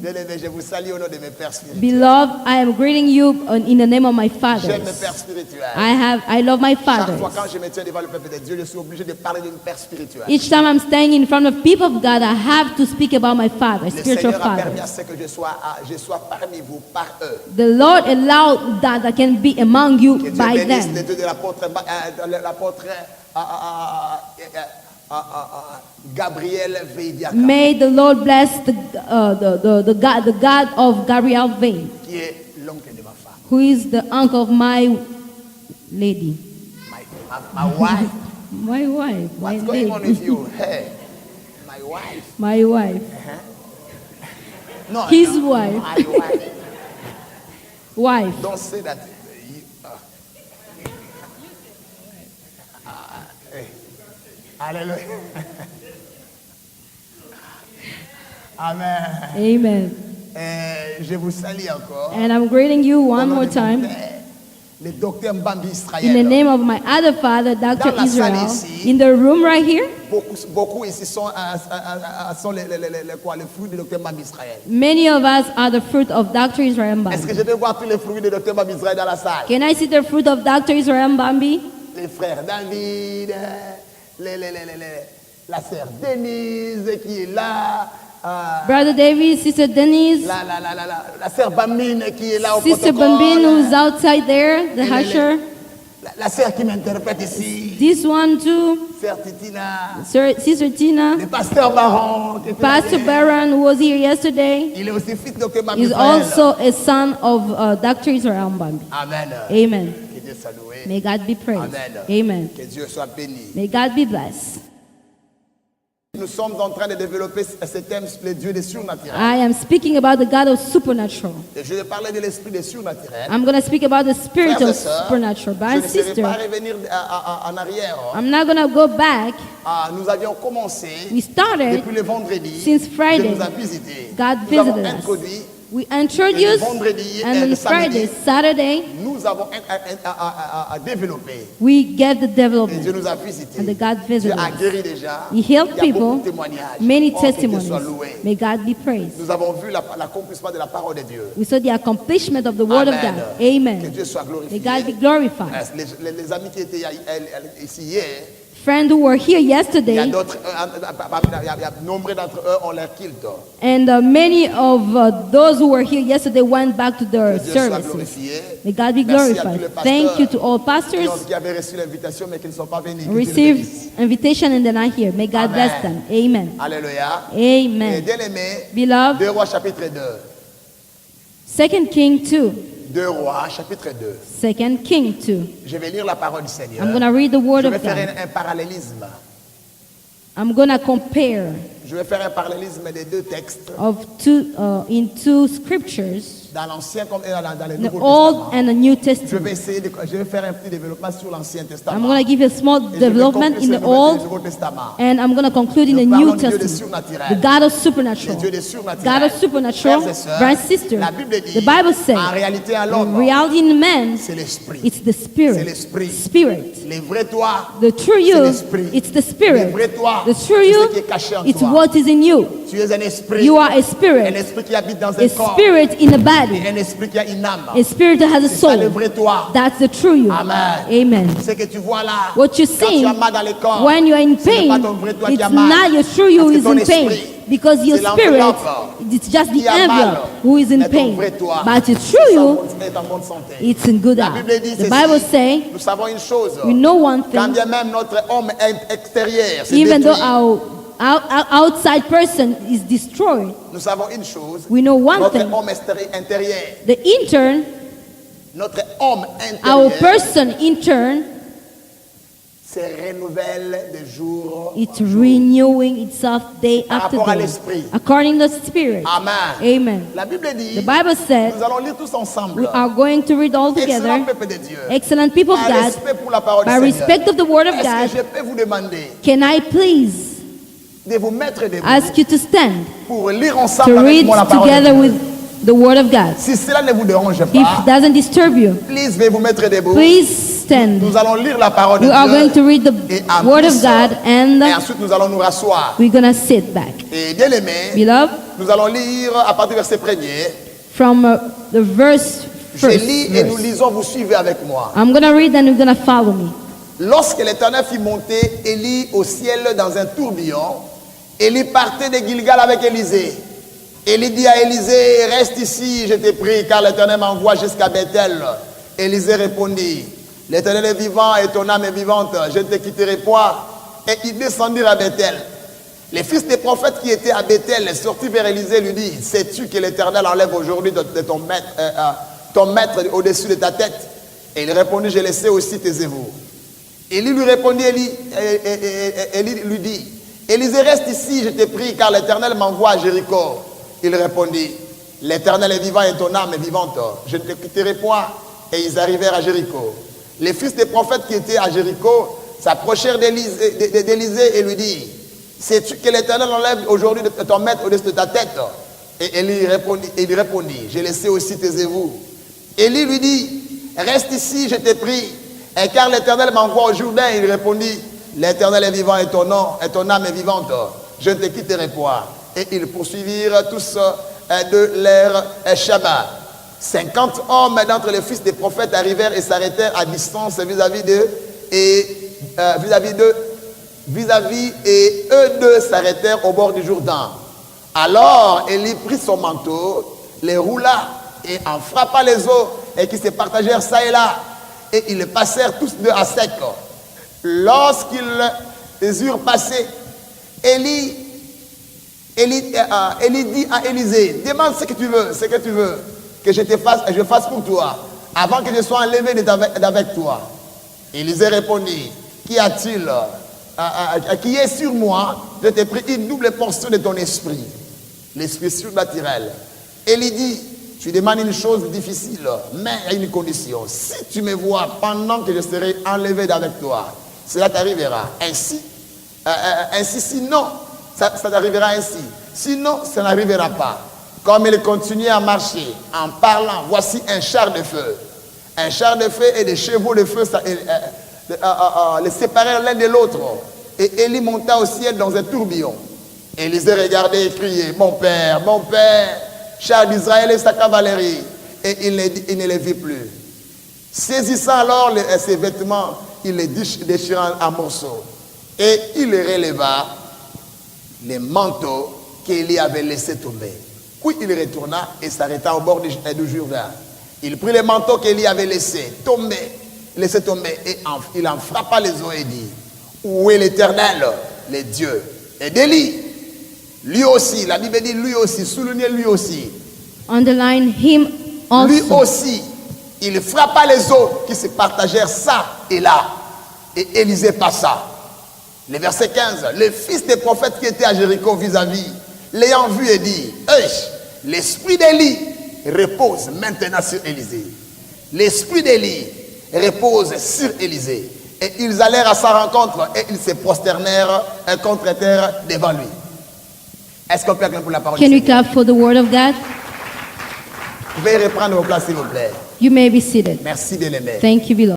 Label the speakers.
Speaker 1: Bien-aimés, je vous salue au nom de mes pères spirituels.
Speaker 2: Beloved, I am greeting you in the name of my
Speaker 1: J'aime mes
Speaker 2: fathers.
Speaker 1: pères spirituels.
Speaker 2: I love my
Speaker 1: Chaque
Speaker 2: fathers.
Speaker 1: fois quand je me tiens devant le peuple de Dieu, je suis obligé de parler de mes pères spirituels.
Speaker 2: Each time I'm standing in front of people of God, I have to speak about my fathers,
Speaker 1: Le
Speaker 2: spiritual
Speaker 1: Seigneur a permis à
Speaker 2: fathers.
Speaker 1: ce que je sois parmi vous par eux.
Speaker 2: The Lord allowed that I can be among you
Speaker 1: Que Dieu
Speaker 2: by
Speaker 1: bénisse
Speaker 2: them.
Speaker 1: les deux de l'apôtre Gabriel Veidiaka,
Speaker 2: May the Lord bless the God of Gabriel Vane,
Speaker 1: qui est l'oncle de ma femme.
Speaker 2: who is the uncle of my lady.
Speaker 1: My wife.
Speaker 2: My wife, my
Speaker 1: What's going on with
Speaker 2: lady,
Speaker 1: you? Hey, my wife.
Speaker 2: my wife,
Speaker 1: No,
Speaker 2: his
Speaker 1: no,
Speaker 2: wife,
Speaker 1: my wife.
Speaker 2: wife.
Speaker 1: Don't say that. Hey. Hallelujah. Amen.
Speaker 2: Amen.
Speaker 1: Je vous salue encore.
Speaker 2: And I'm greeting you
Speaker 1: Au
Speaker 2: one
Speaker 1: nom
Speaker 2: more
Speaker 1: de mon
Speaker 2: time
Speaker 1: père, le docteur Mbambi
Speaker 2: in the
Speaker 1: Israël.
Speaker 2: name of my other father, Dr.
Speaker 1: Dans la salle
Speaker 2: Israel.
Speaker 1: ici.
Speaker 2: In the room right here,
Speaker 1: Beaucoup ici sont les fruits du docteur Mbambi Israël.
Speaker 2: many of us are the fruit of Dr. Israel
Speaker 1: Est-ce que
Speaker 2: Mbambi.
Speaker 1: je peux voir tous les fruits du docteur Mbambi Israël dans la salle?
Speaker 2: Can I see the fruit of Dr. Israel Mbambi?
Speaker 1: Les frères David, la sœur Denise qui est là,
Speaker 2: Brother David, Sister Denise,
Speaker 1: la sœur Bambine qui est là au
Speaker 2: Sister
Speaker 1: protocole,
Speaker 2: Bambin who's outside there, the
Speaker 1: Et
Speaker 2: usher.
Speaker 1: la sœur qui m'interprète ici,
Speaker 2: This one too,
Speaker 1: sœur Titina,
Speaker 2: Sister Tina.
Speaker 1: le pasteur Baron, qui est
Speaker 2: Pastor
Speaker 1: là.
Speaker 2: Baron, who was here yesterday,
Speaker 1: Il est aussi fils de Dr. Mbambi
Speaker 2: is
Speaker 1: Israël.
Speaker 2: also a son of Dr. Israel Mbambi.
Speaker 1: Amen.
Speaker 2: Amen.
Speaker 1: Que Dieu soit loué.
Speaker 2: May God be praised.
Speaker 1: Amen.
Speaker 2: Amen.
Speaker 1: Que Dieu soit béni.
Speaker 2: May God be blessed.
Speaker 1: Nous sommes en train de développer ce thème, le Dieu des surnaturels.
Speaker 2: I am speaking about the God of supernatural.
Speaker 1: Et je vais parler de l'esprit des surnaturels.
Speaker 2: I'm going to speak about the spirit
Speaker 1: Frères et
Speaker 2: of
Speaker 1: sœurs,
Speaker 2: supernatural.
Speaker 1: je
Speaker 2: But
Speaker 1: ne serai
Speaker 2: sister,
Speaker 1: pas revenir en arrière.
Speaker 2: I'm not going to go back.
Speaker 1: Nous avions commencé
Speaker 2: We started
Speaker 1: depuis le vendredi.
Speaker 2: since Friday.
Speaker 1: Dieu nous a visité.
Speaker 2: God
Speaker 1: Nous avons
Speaker 2: visited us.
Speaker 1: introduit.
Speaker 2: We introduced,
Speaker 1: vendredi
Speaker 2: and
Speaker 1: et
Speaker 2: on
Speaker 1: le
Speaker 2: Friday,
Speaker 1: samedi,
Speaker 2: Saturday,
Speaker 1: Nous avons développé.
Speaker 2: we get the
Speaker 1: Et Dieu
Speaker 2: development.
Speaker 1: nous a visités.
Speaker 2: And the God
Speaker 1: Dieu
Speaker 2: visited
Speaker 1: a
Speaker 2: us.
Speaker 1: guéri déjà.
Speaker 2: He healed
Speaker 1: Il y a beaucoup
Speaker 2: people,
Speaker 1: de témoignages.
Speaker 2: many
Speaker 1: Oh, que Dieu
Speaker 2: testimonies.
Speaker 1: soit loué.
Speaker 2: May God be praised.
Speaker 1: Nous avons vu l'accomplissement de la parole de Dieu.
Speaker 2: We saw the accomplishment of the word of
Speaker 1: Amen.
Speaker 2: God.
Speaker 1: Que
Speaker 2: Amen.
Speaker 1: Dieu soit
Speaker 2: May
Speaker 1: glorifié.
Speaker 2: God be glorified.
Speaker 1: Les amis qui étaient ici hier,
Speaker 2: Friends who were here
Speaker 1: il y a
Speaker 2: yesterday,
Speaker 1: d'autres, il y a nombre d'entre eux ont leur culte.
Speaker 2: and many of those who were here yesterday went back to their
Speaker 1: Que Dieu soit
Speaker 2: services.
Speaker 1: glorifié.
Speaker 2: May God be
Speaker 1: Merci à tous les
Speaker 2: glorified.
Speaker 1: pasteurs
Speaker 2: Thank you to all pastors
Speaker 1: qui avaient reçu l'invitation mais qui ne sont pas venus. Que
Speaker 2: who
Speaker 1: Dieu les bénisse.
Speaker 2: received invitation and they're not here. May God
Speaker 1: Amen.
Speaker 2: bless them. Amen.
Speaker 1: Alléluia. Et
Speaker 2: Amen.
Speaker 1: bien aimé,
Speaker 2: Beloved,
Speaker 1: 2 Rois chapitre 2.
Speaker 2: 2 King 2.
Speaker 1: 2 Rois chapitre 2.
Speaker 2: 2 King 2.
Speaker 1: Je vais lire la parole du Seigneur.
Speaker 2: I'm going to read the word
Speaker 1: Je vais
Speaker 2: of
Speaker 1: faire
Speaker 2: God.
Speaker 1: un parallélisme.
Speaker 2: I'm going to compare
Speaker 1: Je vais faire un parallélisme des deux textes
Speaker 2: of in two scriptures,
Speaker 1: dans l'Ancien comme et dans le
Speaker 2: the
Speaker 1: Nouveau
Speaker 2: Old
Speaker 1: Testament.
Speaker 2: and the New
Speaker 1: Je
Speaker 2: Testament.
Speaker 1: vais faire un petit développement sur l'Ancien Testament.
Speaker 2: I'm going to give you a small
Speaker 1: Et je vais
Speaker 2: development
Speaker 1: conclure
Speaker 2: in the
Speaker 1: sur le
Speaker 2: Old,
Speaker 1: Nouveau Testament.
Speaker 2: and I'm going to conclude in the
Speaker 1: Nous
Speaker 2: New
Speaker 1: parlons du Dieu des
Speaker 2: Testament.
Speaker 1: surnaturels.
Speaker 2: The God of
Speaker 1: Le
Speaker 2: supernatural.
Speaker 1: Dieu des surnaturels.
Speaker 2: God of supernatural,
Speaker 1: Frères et sœurs,
Speaker 2: brothers and sisters.
Speaker 1: la Bible dit,
Speaker 2: The Bible says,
Speaker 1: en réalité à l'homme,
Speaker 2: reality in man,
Speaker 1: c'est l'esprit.
Speaker 2: it's the
Speaker 1: C'est
Speaker 2: spirit.
Speaker 1: l'esprit.
Speaker 2: Spirit.
Speaker 1: Les vrais toi,
Speaker 2: The true
Speaker 1: c'est
Speaker 2: you,
Speaker 1: l'esprit.
Speaker 2: it's the
Speaker 1: Le
Speaker 2: spirit.
Speaker 1: vrai toi,
Speaker 2: The true
Speaker 1: c'est
Speaker 2: you,
Speaker 1: ce qui est caché en
Speaker 2: it's
Speaker 1: toi.
Speaker 2: what is in you.
Speaker 1: Tu es un esprit.
Speaker 2: You are a
Speaker 1: Un
Speaker 2: spirit.
Speaker 1: esprit qui habite dans
Speaker 2: A
Speaker 1: un corps.
Speaker 2: spirit in a body.
Speaker 1: Et un esprit qui a une âme.
Speaker 2: A spirit that has a
Speaker 1: C'est ça le
Speaker 2: soul.
Speaker 1: vrai toi.
Speaker 2: That's the true you.
Speaker 1: Amen.
Speaker 2: Amen.
Speaker 1: Ce que tu vois là,
Speaker 2: What you
Speaker 1: quand
Speaker 2: see
Speaker 1: tu as mal dans le corps,
Speaker 2: when you are in
Speaker 1: ce n'est pas
Speaker 2: pain,
Speaker 1: ton vrai toi qui a
Speaker 2: it's
Speaker 1: mal.
Speaker 2: not your true you
Speaker 1: Parce
Speaker 2: who
Speaker 1: que
Speaker 2: is
Speaker 1: ton
Speaker 2: in pain.
Speaker 1: esprit,
Speaker 2: Because your
Speaker 1: c'est
Speaker 2: spirit,
Speaker 1: l'enveloppe
Speaker 2: it's just
Speaker 1: qui
Speaker 2: the
Speaker 1: a mal.
Speaker 2: envelope who is in
Speaker 1: Mais ton
Speaker 2: pain.
Speaker 1: vrai toi,
Speaker 2: But your
Speaker 1: c'est
Speaker 2: true you,
Speaker 1: en bonne santé.
Speaker 2: it's in good
Speaker 1: La
Speaker 2: health.
Speaker 1: Bible dit
Speaker 2: The
Speaker 1: ceci,
Speaker 2: Bible say,
Speaker 1: nous savons une chose,
Speaker 2: we know one
Speaker 1: quand
Speaker 2: thing,
Speaker 1: bien même notre homme extérieur s'est
Speaker 2: even though
Speaker 1: détruit,
Speaker 2: our outside person is destroyed,
Speaker 1: nous savons une chose,
Speaker 2: we know one
Speaker 1: notre
Speaker 2: thing,
Speaker 1: homme intérieur,
Speaker 2: the intern,
Speaker 1: notre homme
Speaker 2: our
Speaker 1: intérieur
Speaker 2: person intern,
Speaker 1: se renouvelle de jour en
Speaker 2: it's
Speaker 1: jour.
Speaker 2: renewing itself day
Speaker 1: Par
Speaker 2: after
Speaker 1: rapport à
Speaker 2: day,
Speaker 1: l'esprit.
Speaker 2: according to the spirit.
Speaker 1: Amen.
Speaker 2: Amen.
Speaker 1: La Bible dit,
Speaker 2: The Bible said,
Speaker 1: nous allons lire tous ensemble.
Speaker 2: we are going to read all
Speaker 1: Excellent
Speaker 2: together,
Speaker 1: peuple de Dieu.
Speaker 2: excellent people of
Speaker 1: Par
Speaker 2: God,
Speaker 1: respect pour la parole
Speaker 2: by
Speaker 1: du Seigneur.
Speaker 2: respect of the word of
Speaker 1: Est-ce
Speaker 2: God,
Speaker 1: que je peux vous demander
Speaker 2: can I please
Speaker 1: de vous mettre debout
Speaker 2: ask you to stand
Speaker 1: pour lire ensemble
Speaker 2: to
Speaker 1: avec
Speaker 2: read
Speaker 1: moi la parole de
Speaker 2: together
Speaker 1: Dieu?
Speaker 2: with the word of God?
Speaker 1: Si cela ne vous dérange
Speaker 2: If
Speaker 1: pas,
Speaker 2: it doesn't disturb you,
Speaker 1: please veuillez vous mettre debout
Speaker 2: please stand.
Speaker 1: Nous allons lire la parole de
Speaker 2: We are going to
Speaker 1: Dieu.
Speaker 2: read
Speaker 1: Et
Speaker 2: the
Speaker 1: en
Speaker 2: Word
Speaker 1: plus,
Speaker 2: of God, and
Speaker 1: et ensuite nous allons nous rasseoir.
Speaker 2: we're going to sit back.
Speaker 1: Et bien aimé,
Speaker 2: Beloved,
Speaker 1: nous allons lire à partir du verset 1er.
Speaker 2: from the verse
Speaker 1: Je
Speaker 2: first.
Speaker 1: lis et nous
Speaker 2: verse.
Speaker 1: lisons, vous suivez avec moi.
Speaker 2: I'm going to read and you're going to follow me.
Speaker 1: Lorsque l'Éternel fit monter Élie au ciel dans un tourbillon, Élie partait de Gilgal avec Élisée. Élie dit à Élisée, reste ici, je t'ai pris, car l'Éternel m'envoie jusqu'à Bethel. Élisée répondit, l'Éternel est vivant et ton âme est vivante, je ne te quitterai point. Et ils descendirent à Bethel. Les fils des prophètes qui étaient à Bethel sortis vers Élisée lui disent, sais-tu que l'Éternel enlève aujourd'hui de ton maître au-dessus de ta tête? Et il répondit, je le sais aussi, taisez-vous. Élie lui répondit, Élie lui dit, Élisée, reste ici, je t'ai pris, car l'Éternel m'envoie à Jéricho. Il répondit, l'Éternel est vivant et ton âme est vivante, je ne te quitterai point. Et ils arrivèrent à Jéricho. Les fils des prophètes qui étaient à Jéricho s'approchèrent d'Élisée et lui disent, sais-tu que l'Éternel enlève aujourd'hui de ton maître au-dessus de ta tête? Et Élie répondit, je le sais aussi, taisez-vous. Élie lui dit, reste ici, je t'ai pris, et car l'Éternel m'envoie au Jourdain. Il répondit, l'Éternel est vivant et ton âme est vivante, je ne te quitterai point. Et ils poursuivirent tous de leur chemin. 50 hommes d'entre les fils des prophètes arrivèrent et s'arrêtèrent à distance vis-à-vis d'eux, et eux deux s'arrêtèrent au bord du Jourdain. Alors Élie prit son manteau, les roula et en frappa les eaux, et qui se partagèrent ça et là, et ils passèrent tous deux à sec. Lorsqu'ils les eurent passés, Élie dit à Élisée, demande ce que tu veux que je fasse pour toi, avant que je sois enlevé d'avec toi. Élisée répondit, qu'y a-t-il qui est sur moi? Je t'ai pris une double portion de ton esprit, l'esprit surnaturel. Élie dit, tu demandes une chose difficile, mais à une condition. Si tu me vois pendant que je serai enlevé d'avec toi, cela t'arrivera. Ainsi, sinon, ça t'arrivera ainsi. Sinon, ça n'arrivera pas. Comme il continuait à marcher, en parlant, voici un char de feu. Un char de feu et des chevaux de feu les séparèrent l'un de l'autre. Et Élie monta au ciel dans un tourbillon. Élisée regardait et criait, mon père, char d'Israël et sa cavalerie. Et il ne les vit plus. Saisissant alors ses vêtements, il les déchira en morceaux. Et il releva les manteaux qu'Élie avait laissés tomber. Puis il retourna et s'arrêta au bord du Jourdain. Il prit les manteaux qu'Élie avait laissés tomber, et il en frappa les eaux et dit, où est l'Éternel, le Dieu? Et d'Élie, lui aussi, la Bible dit lui aussi, soulignez lui aussi.
Speaker 2: Underline him also.
Speaker 1: Lui aussi, il frappa les eaux qui se partagèrent ça et là. Et Élisée passa. Le verset 15, le fils des prophètes qui étaient à Jéricho vis-à-vis, l'ayant vu et dit, l'esprit d'Élie repose maintenant sur Élisée. L'esprit d'Élie repose sur Élisée. Et ils allèrent à sa rencontre et ils se prosternèrent contre terre devant lui. Est-ce qu'on peut acclamer pour la parole
Speaker 2: Can
Speaker 1: du
Speaker 2: we
Speaker 1: Seigneur?
Speaker 2: clap for the word of God?
Speaker 1: Vous pouvez reprendre vos places s'il vous plaît.
Speaker 2: You may be seated.
Speaker 1: Merci bien aimé.
Speaker 2: Thank you, beloved.